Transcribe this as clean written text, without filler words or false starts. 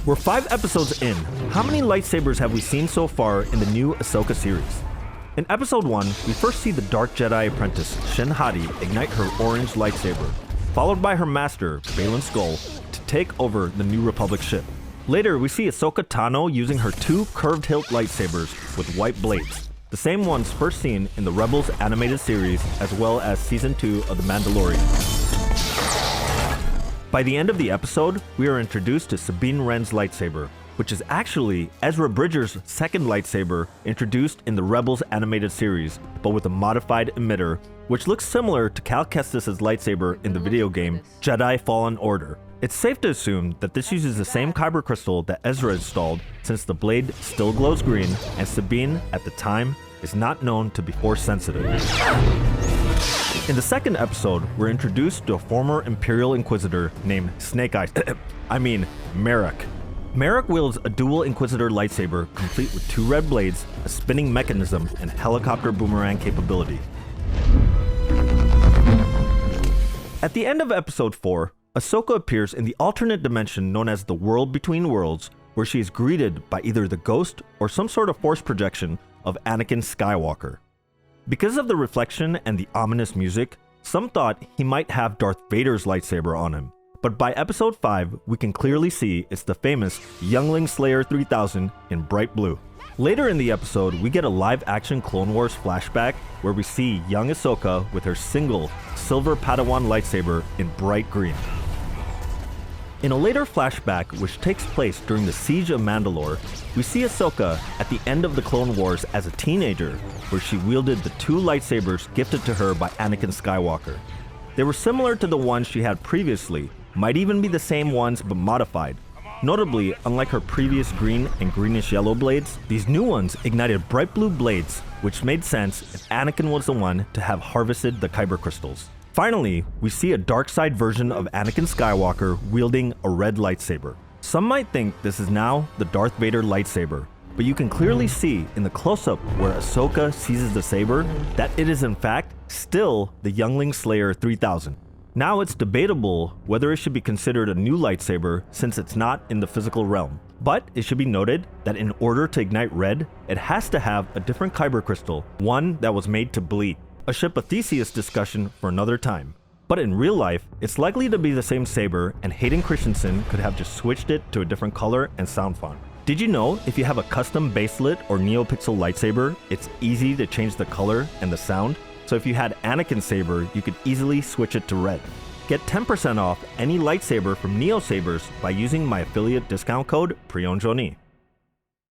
We're 5 episodes in. How many lightsabers have we seen so far in the new Ahsoka series? In episode 1, we first see the Dark Jedi apprentice Shin Hati ignite her orange lightsaber, followed by her master, Baylan Skoll, to take over the New Republic ship. Later, we see Ahsoka Tano using her 2 curved hilt lightsabers with white blades, the same ones first seen in the Rebels animated series as well as Season 2 of The Mandalorian. By the end of the episode, we are introduced to Sabine Wren's lightsaber, which is actually Ezra Bridger's second lightsaber introduced in the Rebels animated series, but with a modified emitter, which looks similar to Cal Kestis' lightsaber in the video game Jedi Fallen Order. It's safe to assume that this uses the same kyber crystal that Ezra installed, since the blade still glows green and Sabine, at the time, is not known to be force sensitive. In the second episode, we're introduced to a former Imperial Inquisitor named Snake Eyes. Merrick. Merrick wields a dual Inquisitor lightsaber complete with 2 red blades, a spinning mechanism, and helicopter boomerang capability. At the end of episode 4, Ahsoka appears in the alternate dimension known as the World Between Worlds, where she is greeted by either the ghost or some sort of force projection of Anakin Skywalker. Because of the reflection and the ominous music, some thought he might have Darth Vader's lightsaber on him. But by episode 5, we can clearly see it's the famous Youngling Slayer 3000 in bright blue. Later in the episode, we get a live-action Clone Wars flashback where we see young Ahsoka with her single silver Padawan lightsaber in bright green. In a later flashback, which takes place during the Siege of Mandalore, we see Ahsoka at the end of the Clone Wars as a teenager, where she wielded the 2 lightsabers gifted to her by Anakin Skywalker. They were similar to the ones she had previously, might even be the same ones but modified. Notably, unlike her previous green and greenish yellow blades, these new ones ignited bright blue blades, which made sense if Anakin was the one to have harvested the kyber crystals. Finally, we see a dark side version of Anakin Skywalker wielding a red lightsaber. Some might think this is now the Darth Vader lightsaber, but you can clearly see in the close-up where Ahsoka seizes the saber that it is in fact still the Youngling Slayer 3000. Now it's debatable whether it should be considered a new lightsaber since it's not in the physical realm. But it should be noted that in order to ignite red, it has to have a different kyber crystal, one that was made to bleed. A Ship of Theseus discussion for another time. But in real life, it's likely to be the same saber, and Hayden Christensen could have just switched it to a different color and sound font. Did you know if you have a custom baselit or NeoPixel lightsaber, it's easy to change the color and the sound? So if you had Anakin's saber, you could easily switch it to red. Get 10% off any lightsaber from Neo Sabers by using my affiliate discount code PrionJoni.